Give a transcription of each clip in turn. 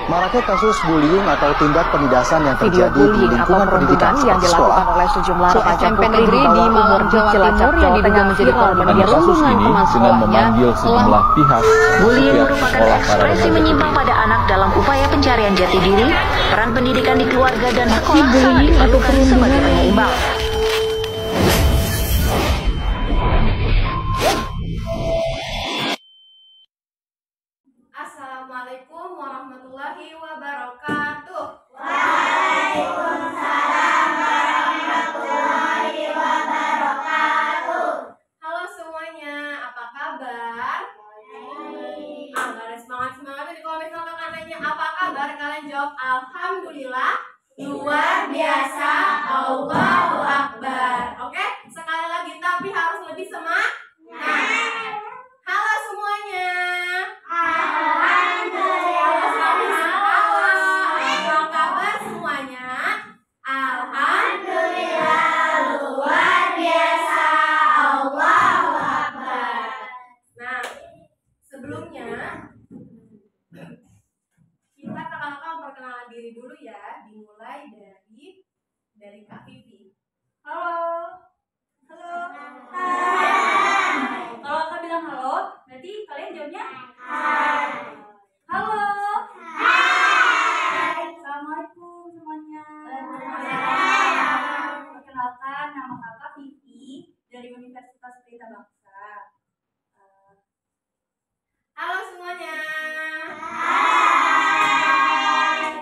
Maraknya kasus bullying atau tindak penindasan yang Video terjadi di lingkungan pendidikan yang seperti dilakukan sekolah. oleh sejumlah remaja SMP putri negeri di Malang, Jawa Timur yang diduga menjadi korban perundungan teman sekolahnya memanggil sejumlah pihak. Bullying merupakan ekspresi menyimpang pada anak dalam upaya pencarian jati diri, peran pendidikan di keluarga dan sekolah sangat diperlukan sebagai penyeimbang. Assalamualaikum warahmatullahi wabarakatuh. Waalaikumsalam warahmatullahi wabarakatuh. Halo semuanya, apa kabar? Gak ada semangat-semangat nih. Kalau misalkan kakak nanya apa kabar, kalian jawab alhamdulillah, luar biasa, Allahu Akbar. Oke, sekali lagi tapi harus lebih semangat. Halo semuanya. Kita kakak-kakak memperkenalkan diri dulu ya, dimulai dari Kak Vivi. Halo. Kalau kakak bilang halo, berarti kalian jawabnya hai. Halo. Hai. Assalamualaikum semuanya. Perkenalkan, nama kakak Vivi dari Universitas Pelita Bangsa. Halo semuanya.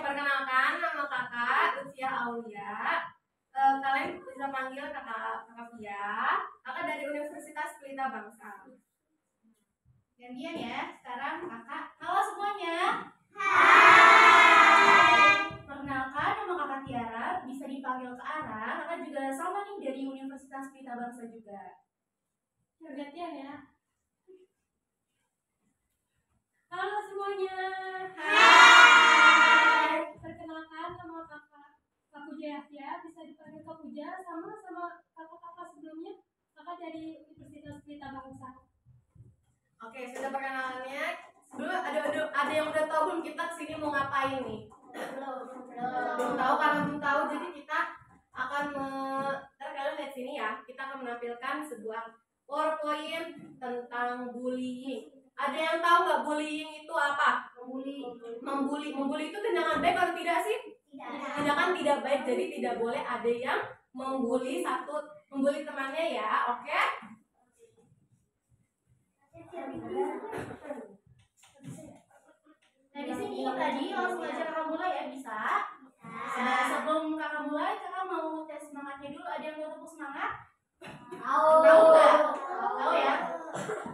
Perkenalkan, nama kakak Usia Aulia. Kalian bisa panggil kakak Via. Kakak dari Universitas Pelita Bangsa. Gantian ya. Sekarang kakak. Halo semuanya. Perkenalkan, nama kakak Tiara. Bisa dipanggil ke arah. Kakak juga sama nih dari Universitas Pelita Bangsa juga. Gantian ya. Halo semuanya. Hai. Perkenalkan, nama kakak Puja Yahya, bisa dipanggil Kak Puja, sama kakak-kakak sebelumnya, kakak dari Universitas Pelita Bangsa. Oke, sudah perkenalannya. Sebelum ada yang udah tahu belum kita kesini mau ngapain nih? Belum tahu, karena belum tahu jadi kita akan ntar kalian lihat sini ya. Kita akan menampilkan sebuah PowerPoint tentang bullying. Ada yang tahu nggak bullying itu apa? Membuli itu tindakan baik atau tidak sih? Tindakan tidak baik, jadi tidak boleh ada yang membuli temannya ya, oke? Nah di sini tadi langsung aja kakak mulai ya, bisa? Nah, sebelum kakak mulai, kakak mau tes semangatnya dulu. Ada yang mau tepuk semangat? Tahu nggak? Tahu ya?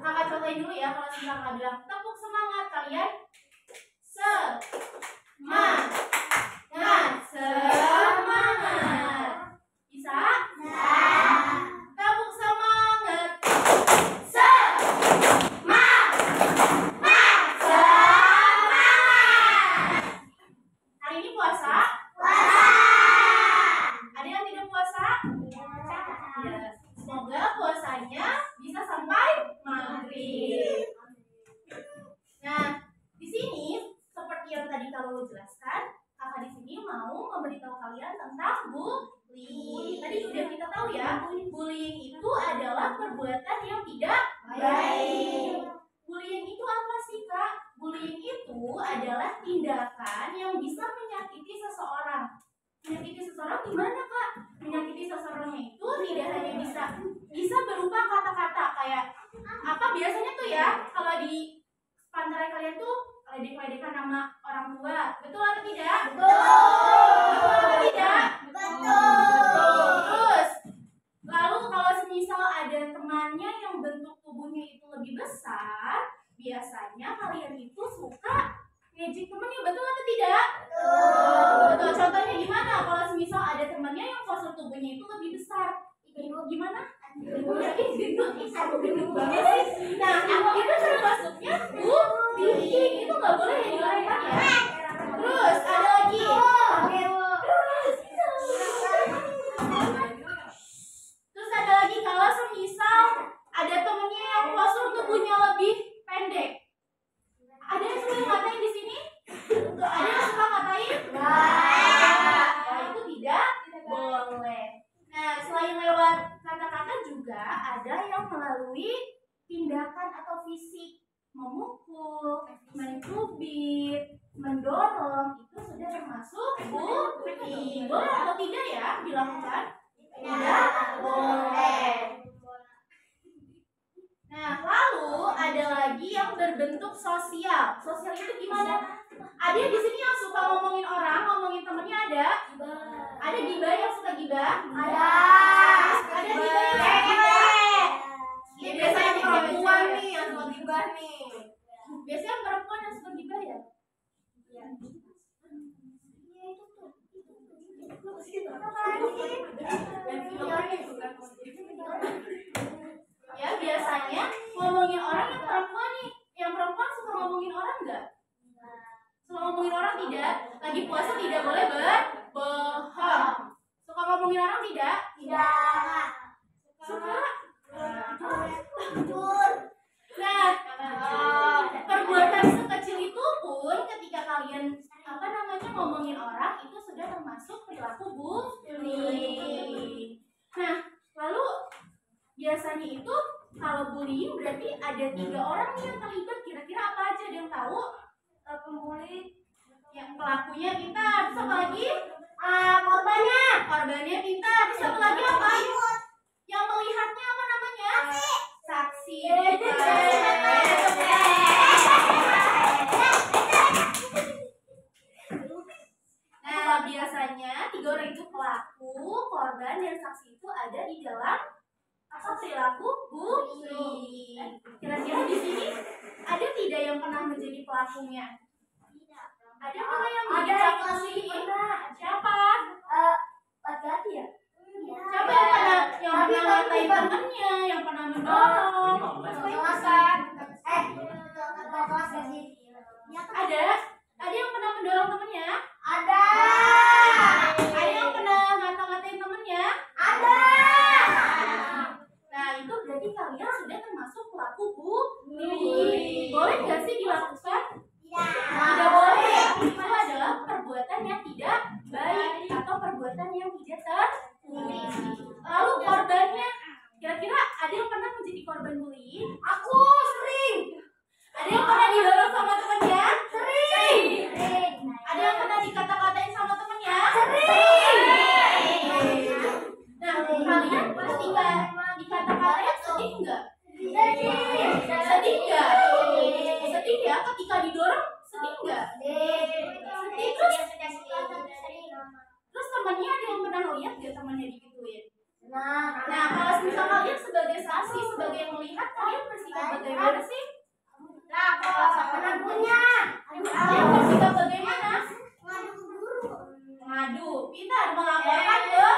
Kakak contohin dulu ya, kalau misalnya kakak bilang tepuk semangat, kalian semangat. Bisa? Tepuk semangat. Semangat. Hari ini puasa? Ada yang tidak puasa? Ya. Semoga puasanya bisa sampai maghrib. Nah, di sini seperti yang tadi kamu jelaskan, kakak di sini mau memberitahu kalian tentang bullying. Tadi sudah kita tahu ya, bullying itu adalah perbuatan yang tidak baik. Bullying itu apa sih kak? Bullying itu adalah tindakan yang bisa menyakiti seseorang. Menyakiti seseorang gimana kak? Menyakiti seseorang itu tidak hanya bisa berupa kata-kata kayak apa biasanya tuh ya, kalau di pantai kalian tuh ledek-ledekan nama orang tua, betul atau tidak? Betul atau tidak? Betul. Terus lalu kalau semisal ada temannya yang bentuk tubuhnya itu lebih besar, biasanya kalian itu suka ngejek temennya, betul atau tidak? Betul. Contohnya gimana? Kalau semisal ada temannya yang postur tubuhnya itu lebih besar, gimana? Nah, itu termasuknya bullying. Itu nggak boleh dilakukan ya. Terus ada lagi. Terus ada lagi kalau semisal ada temennya yang postur tubuhnya lebih pendek. Ada yang sudah ngatain di sini? Ada yang juga ada yang melalui tindakan atau fisik, memukul, mencubit, mendorong, itu sudah termasuk bullying. Boleh atau tidak ya dilakukan? Tidak boleh. Nah, lalu ada lagi yang berbentuk sosial. Sosial itu gimana? Ada di sini yang suka ngomongin orang, ngomongin temennya ada? Ada gibah yang suka gibah? Ada. Ada gibah yang suka gibah? Ya, biasanya perempuan nih yang suka gibah nih. Biasanya perempuan yang suka gibah ya? Iya. Ya, biasanya ngomongin orang yang perempuan nih. Yang perempuan suka ngomongin orang enggak? Suka ngomongin orang tidak? Lagi puasa tidak boleh berbohong. Suka ngomongin orang tidak? Tidak. Suka? Nah, perbuatan sekecil itu pun ketika kalian ngomongin orang itu sudah termasuk perilaku bullying. Nah, lalu biasanya itu kalau bullying berarti ada 3 orang nih yang terlibat. Kira-kira apa aja? Ada yang tahu? Pembuli, yang pelakunya kita, terus apa lagi? Korbannya kita, terus apa lagi apa? Yang melihatnya apa namanya? Saksi. Nah, biasanya 3 orang itu pelaku, korban, dan saksi itu ada di dalam apa perilaku bullying. Kira-kira di sini ada tidak yang pernah menjadi pelakunya? Ada pernah yang menjadi pelaku bullying? Siapa? Laki-laki ya? Siapa yang pernah ngatain temennya, yang pernah mendorong? Ada yang pernah mendorong temennya? Ada yang pernah ngata-ngatain temennya? Ada. Nah, itu berarti kalian sudah termasuk pelaku bullying. Boleh nggak sih dilakukan? Tidak boleh. Itu adalah perbuatan yang tidak baik atau perbuatan yang tidak terpuji. Lalu korbannya, kira-kira ada yang pernah menjadi korban bullying? Aku sering. Ada yang pernah didorong sama temannya? Sering. Ada yang pernah dikata-katain sama temannya? Sering. Nah, kalian ketika dikata-katain sedih nggak? Sedih nggak? Sedih ya? Ketika didorong sedih nggak? Sedih. Terus temannya ada yang pernah lihat nggak temannya digituin? Nah, kalau misal kalian sebagai saksi, sebagai yang melihat, kalian bersikap bagaimana sih? Nah, kalau penanggunya, kalian bersikap bagaimana? Ngadu, pintar melaporkan ke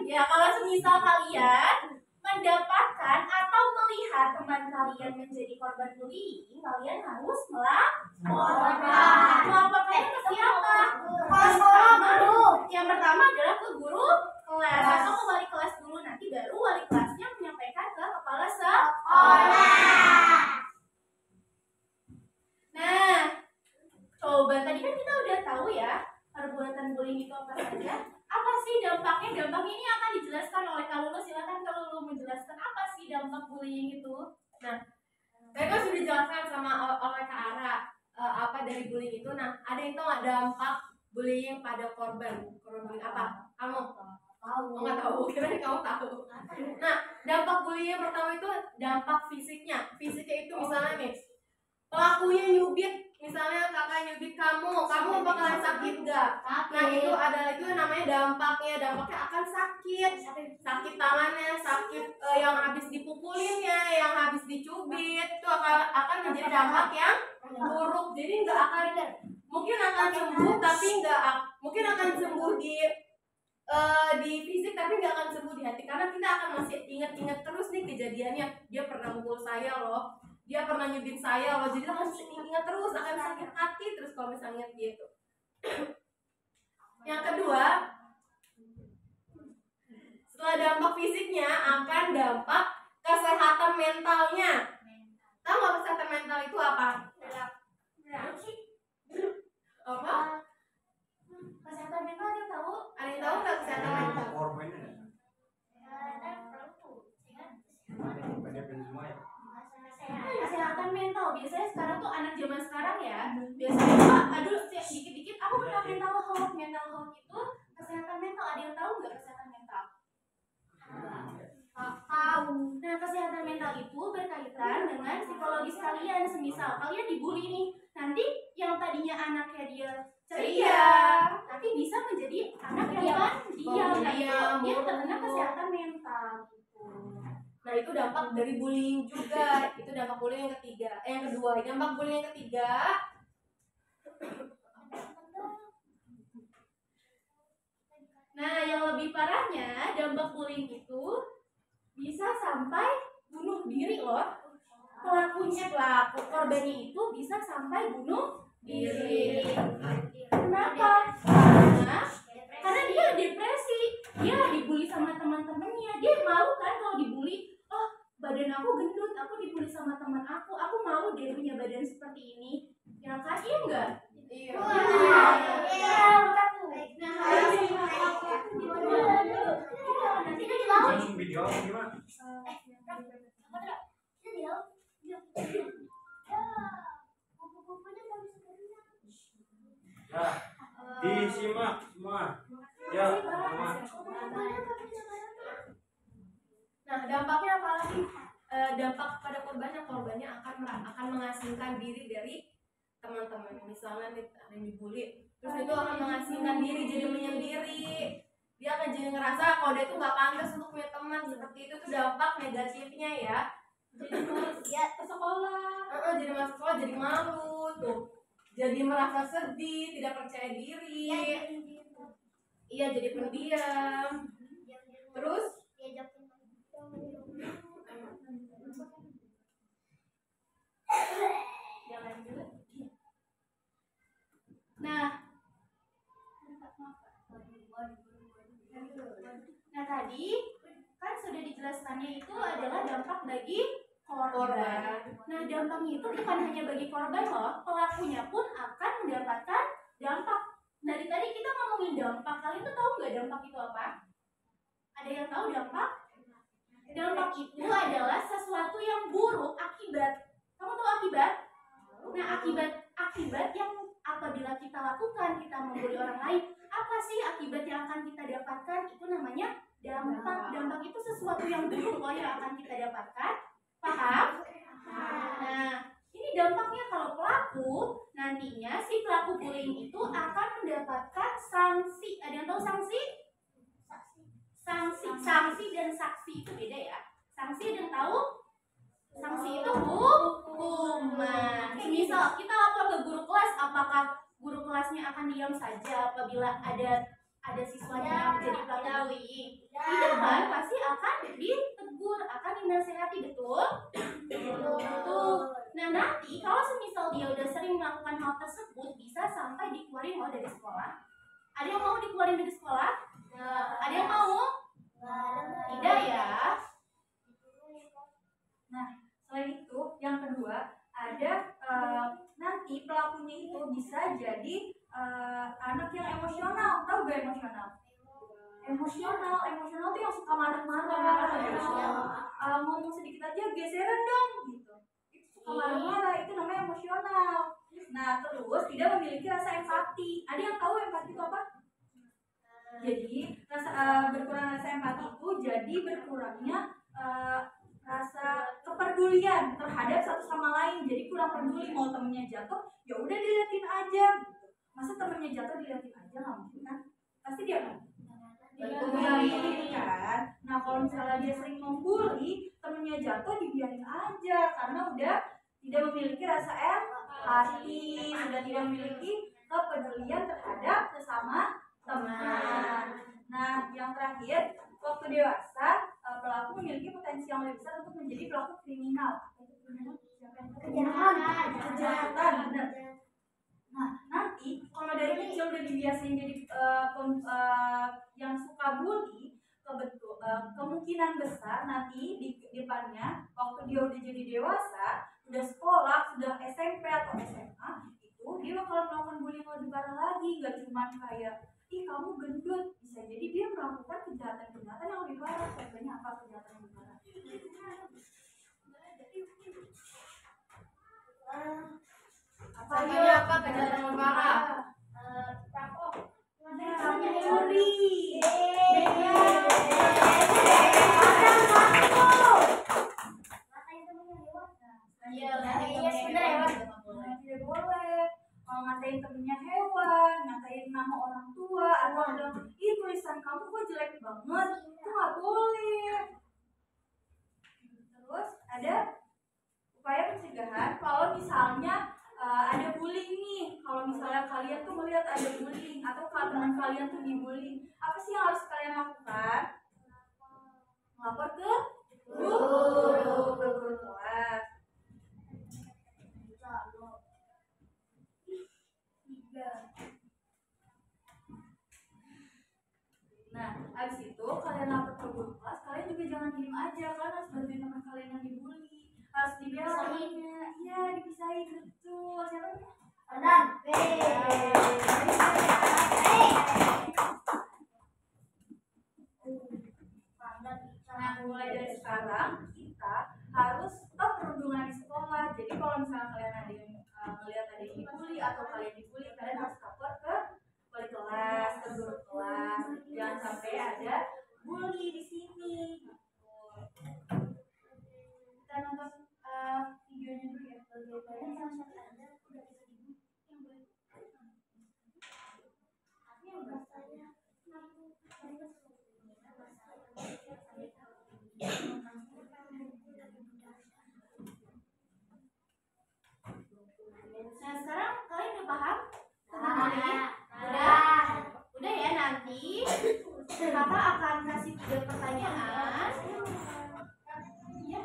ya, kalau semisal kalian mendapatkan atau melihat teman kalian menjadi korban bullying, kalian harus melaporkan. Melaporkannya ke siapa? Guru. Yang pertama adalah ke guru kelas atau ke wali kelas dulu, nanti baru wali kelasnya menyampaikan ke kepala sekolah. Nah, coba tadi kan kita udah tahu ya perbuatan bullying itu apa saja. Apa sih dampaknya? Dampaknya ini akan dijelaskan oleh Kak Lulu. Silakan Kak Lulu menjelaskan apa sih dampak bullying itu. Nah, saya kan sudah dijelaskan sama oleh Kak Ara apa dari bullying itu. Nah, ada yang tahu nggak dampak bullying pada korban? Korban bullying apa? Kamu? Tahu? Nggak tahu? Kira-kira kamu tahu? Nah, dampak bullying yang pertama itu dampak fisiknya. Fisiknya itu misalnya nih, pelakunya nyubit, misalnya kakak nyubit kamu bakalan sakit gak? Nah, itu namanya dampaknya akan sakit tangannya, sakit yang habis dipukulinnya, yang habis dicubit, itu akan menjadi dampak yang buruk. Jadi mungkin akan sembuh tapi mungkin akan sembuh di fisik tapi nggak akan sembuh di hati, karena kita akan masih ingat terus nih kejadiannya, dia pernah mukul saya loh, dia pernah nyubit saya loh, jadi akan ingat terus, akan sakit hati terus kalau misalnya gitu. Yang kedua, setelah dampak fisiknya akan dampak kesehatan mentalnya. Tahu nggak kesehatan mental itu apa? Apa? Kesehatan mental yang tahu? Ada anak zaman sekarang ya, biasanya aduh dikit-dikit aku kena mental health. Mental health itu kesehatan mental. Ada yang tahu nggak kesehatan mental? Tahu. Nah, kesehatan mental itu berkaitan dengan psikologis kalian. Semisal kalian dibully nih, nanti yang tadinya anaknya dia ceria, tapi bisa menjadi anak yang diam. Dia terkena kesehatan mental gitu. Nah, itu dampak dari bullying juga. Itu dampak bullying yang ketiga. Yang kedua, dampak bullying yang ketiga. Nah, yang lebih parahnya, dampak bullying itu bisa sampai bunuh diri loh. Korbannya itu bisa sampai bunuh diri. Kenapa? Karena dia depresi, dia dibully sama teman-temannya. Dia malu kan kalau dibully. Oh, badan aku gendut, aku dibully sama teman aku malu deh punya badan seperti ini. Ya kan, iya enggak? Iya. Nah, harus nanti kan dilawan. Video gimana? Ya, disimak semua. Ya, semua. Nah, dampaknya apa lagi? Dampak pada korbannya akan mengasingkan diri dari teman-teman. Misalnya ada yang dibully, terus itu akan mengasingkan diri, jadi menyendiri. Dia akan jadi ngerasa kalau dia tuh nggak pantas untuk punya teman. Seperti itu tuh dampak negatifnya ya. Jadi ke sekolah, jadi masuk sekolah jadi malu tuh, jadi merasa sedih, tidak percaya diri. Iya, jadi pendiam. Terus Nah, tadi kan sudah dijelaskannya itu adalah dampak bagi korban. Nah, dampaknya itu bukan hanya bagi korban loh, pelakunya pun akan mendapatkan dampak. Dari tadi kita ngomongin dampak, kalian tuh tahu nggak dampak itu apa? Ada yang tahu dampak? Dampak itu adalah sesuatu yang buruk, akibat. Kamu tahu akibat? Nah, akibat yang apabila kita lakukan, kita membuli orang lain, apa sih akibat yang akan kita dapatkan? Itu namanya dampak. Dampak itu sesuatu yang buruk loh yang akan kita dapatkan. Paham? Nah, ini dampaknya kalau pelaku, nantinya si pelaku bullying itu akan mendapatkan sanksi. Ada yang tahu sanksi? Sanksi dan saksi itu beda ya. Sanksi ada yang tahu? Sanksi itu hukuman. Misal kita lapor ke guru kelas, apakah guru kelasnya akan diam saja apabila ada siswanya yang menjadi pelaku bullying? Tidak kan? Pasti akan ditegur, akan dinasehati, betul? Betul. Nah, nanti kalau semisal dia udah sering melakukan hal tersebut, bisa sampai dikeluarin loh dari sekolah. Ada yang mau dikeluarin dari sekolah? Ada yang mau? Tidak ya. Nah, selain itu, yang kedua ada nanti pelakunya itu bisa jadi anak yang emosional. Tahu gak emosional? Emosional tuh yang suka marah-marah. Ngomong sedikit aja geseran dong gitu. Itu suka marah-marah, itu namanya emosional. Nah, terus tidak memiliki rasa empati. Ada yang tahu empati itu apa? Jadi berkurang rasa empati itu jadi berkurangnya rasa kepedulian terhadap satu sama lain. Jadi kurang peduli, mau temennya jatuh ya udah diliatin aja gitu. Masa temennya jatuh diliatin aja, nggak mungkin kan? Pasti dia kan kan. Nah, kalau misalnya dia sering membuli, temennya jatuh dibiarin aja karena udah tidak memiliki rasa empati, sudah tidak memiliki kepedulian terhadap sesama teman. Nah, yang terakhir, waktu dewasa pelaku memiliki potensi yang lebih besar untuk menjadi pelaku kriminal. Kejahatan, benar. Nah, nanti kalau dari kecil udah dibiasain jadi yang suka bully, kemungkinan besar nanti di depannya waktu dia udah jadi dewasa, udah sekolah, sudah SMP atau SMA, itu dia bakal melakukan bullying lebih parah lagi. Gak cuma kayak ih kamu gendut, bisa jadi dia melakukan kejahatan yang lebih parah. Contohnya apa kejahatan yang lebih parah? Contohnya apa kejahatan yang parah? Rampok. Mencuri. Iya, sebenarnya hewan Tidak boleh. Mau ngatain temennya hewan, ngatain nama orang tua, atau bilang, ih tulisan kamu kok jelek banget, itu nggak boleh. Terus ada upaya pencegahan kalau misalnya ada bullying nih. Kalau misalnya kalian tuh melihat ada bullying atau kalau teman kalian tuh dibullying, apa sih yang harus kalian lakukan? Melapor ke guru kelas. Nah, abis itu kalian lapor ke guru kelas, kalian juga jangan diem aja, kalian harus bantuin teman kalian yang dibully, harus dibelain. Iya, dipisahin, betul. Siapa namanya? Anan. Nah, mulai dari sekarang kita harus stop perundungan di sekolah. Jadi kalau misalnya kalian ada yang melihat ada yang dibully atau kalian dibully, kalian harus lapor ke wali kelas, ke guru kelas. Jangan sampai ada bully di sini. Kita nonton videonya dulu ya. Nah, sekarang kalian udah paham tentang bullying? Udah ya, nanti kakak akan kasih 3 pertanyaan. Ya.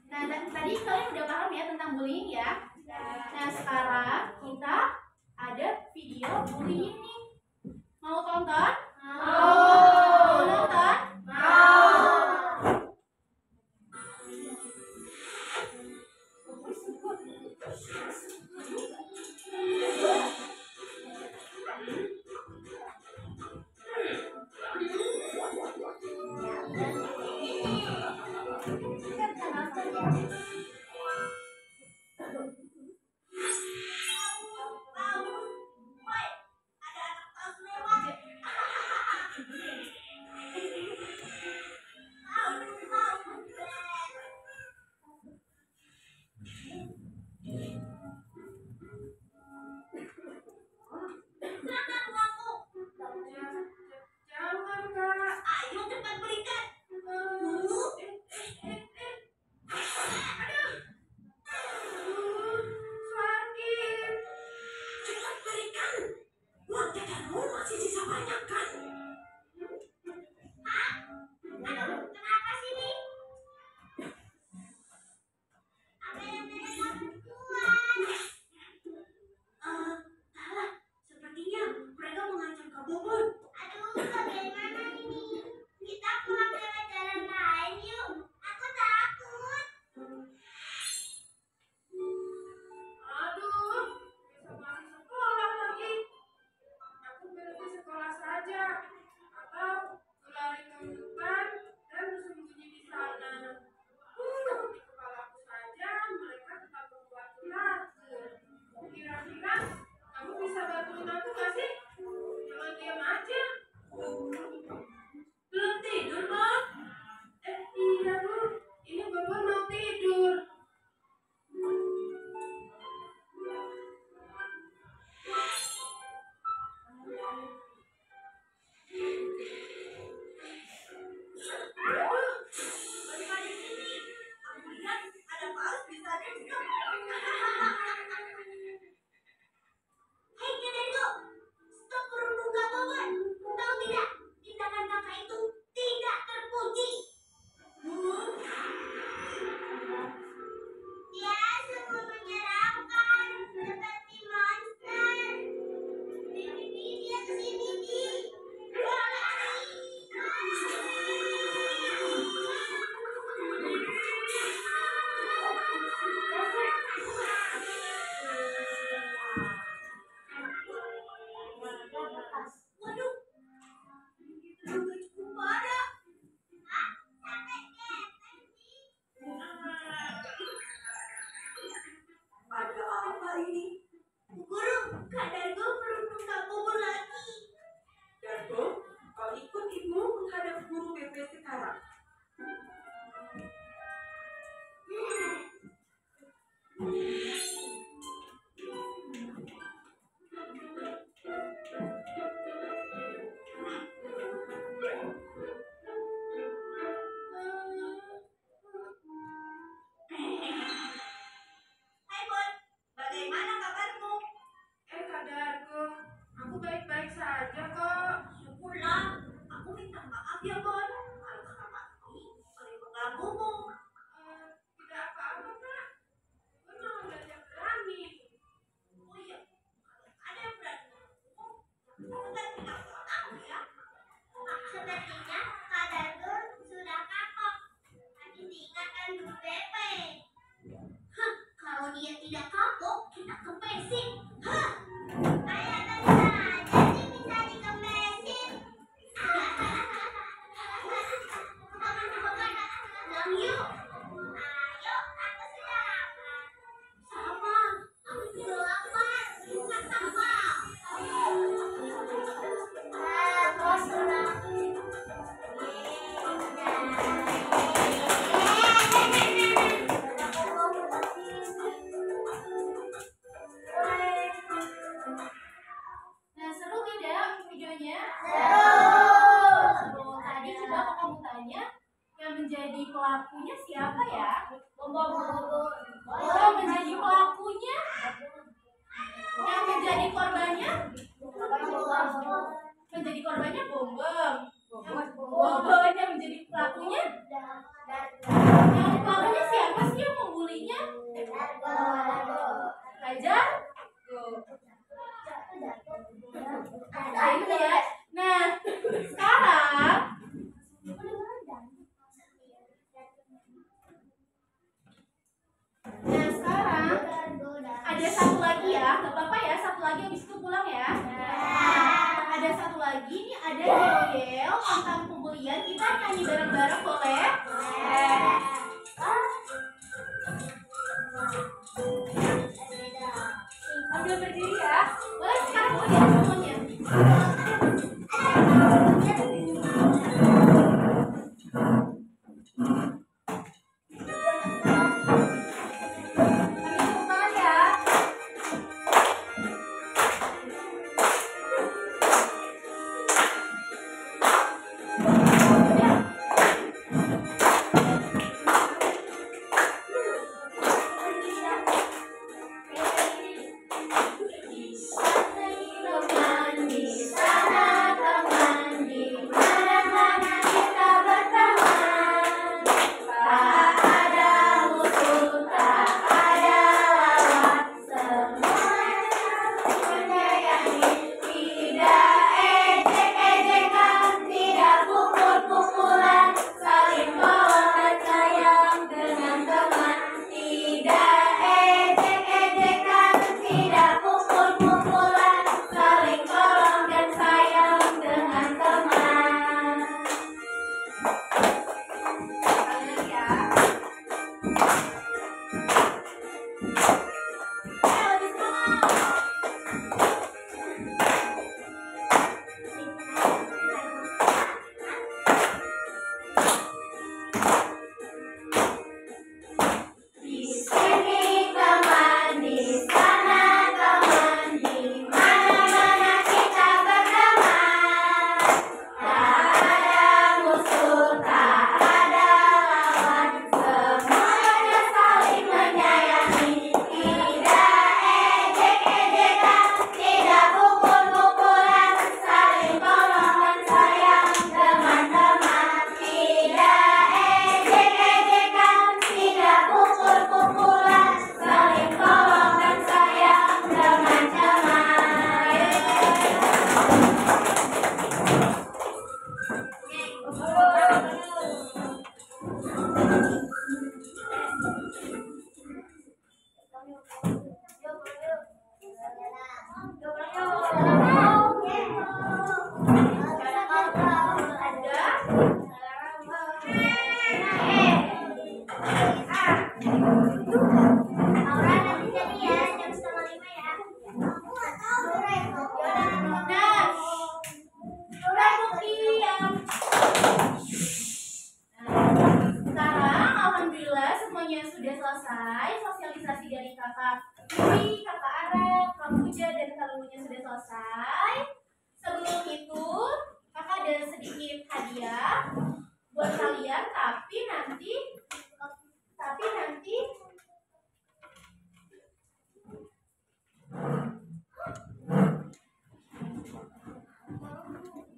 Nah, tadi kalian udah paham ya tentang bullying ya. Nah, sekarang kita ada video bullying nih. Mau tonton? Mau nonton? korbannya Bombom. Bombom yang menjadi pelakunya. Yang pelakunya siapa sih yang membulinya? Raja. Nah, itu ya. Nah, sekarang ada satu lagi ya, nggak apa-apa ya, satu lagi habis itu pulang ya. Ada satu lagi nih, ada yel-yel tentang pembulian. Kita nyanyi bareng-bareng boleh? Ambil berdiri ya. Boleh sekarang berdiri semuanya.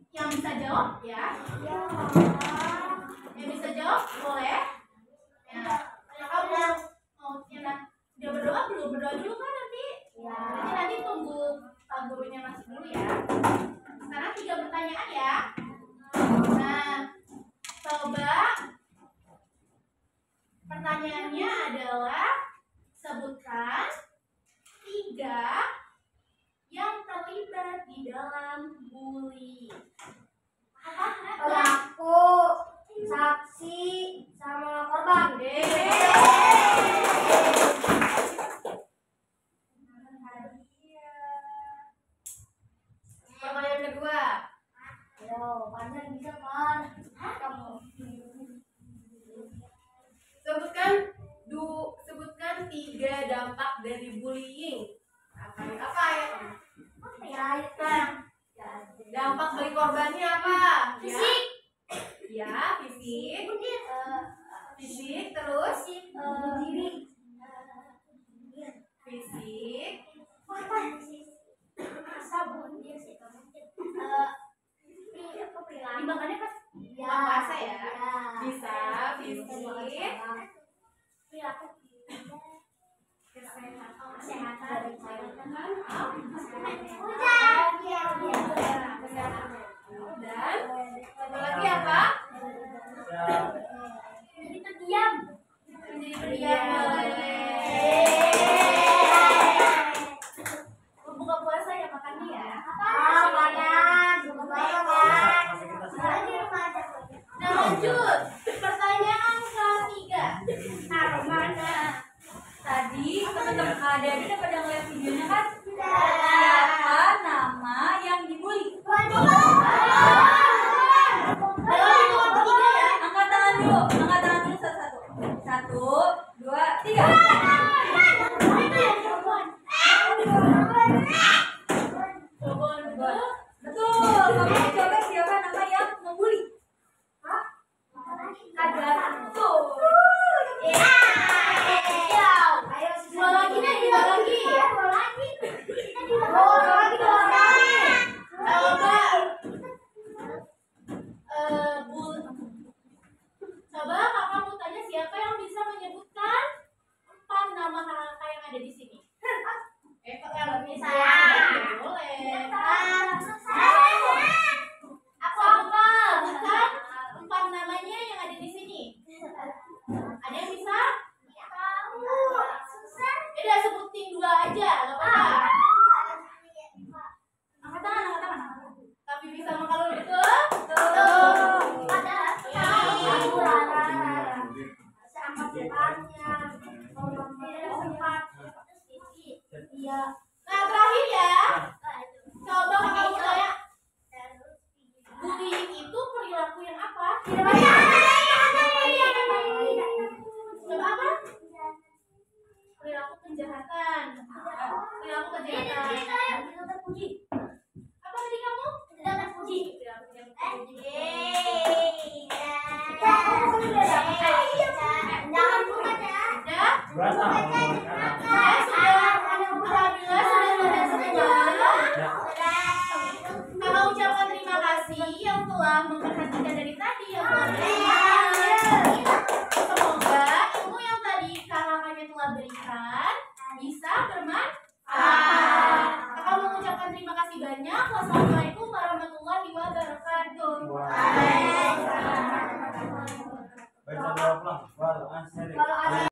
Yang bisa jawab ya? Yang bisa jawab boleh? Ya. Kamu mau udah berdoa belum? Berdoa dulu kan nanti? Nanti tunggu gurunya masuk dulu ya. Sekarang 3 pertanyaan ya. Nah, coba pertanyaannya adalah sebutkan 3 yang terlibat di dalam bully. Pelaku, saksi, sama korban. Pertanyaan kedua. Ayo, Pandan bisa kan? Kamu. Sebutkan 3 dampak dari bullying. Apa ya? Dampak bagi korbannya apa? Fisik. Ya, fisik. Fisik terus Diri. fisik. Sabun dia sih. Betul. Kamu coba siapa nama yang membuli? Hah? Kadar. Betul. Ya. Ayo Dua lagi deh, dua lagi. Coba kakak mau tanya siapa yang bisa menyebutkan 4 nama kakak yang ada di sini? Kalau bisa boleh. Aku bukan 4 namanya yang ada di sini. Ada yang bisa? Udah sebutin 2 aja, nggak apa-apa. Angkat tangan. Tapi bisa kalau betul? Nah terakhir ya, coba kamu tanya, bullying itu perilaku yang apa? Coba apa? Perilaku kejahatan. Perilaku kejahatan. Apa tadi kamu? Jangan buka ya. Udah? Berasa. Kakak ucapkan terima kasih yang telah memperhatikan dari tadi yang telah berikan. Semoga ilmu yang tadi kakaknya telah berikan bisa bermanfaat. Kakak mengucapkan terima kasih banyak. Wassalamualaikum warahmatullahi wabarakatuh. Baca doa pulang. Wal ansari.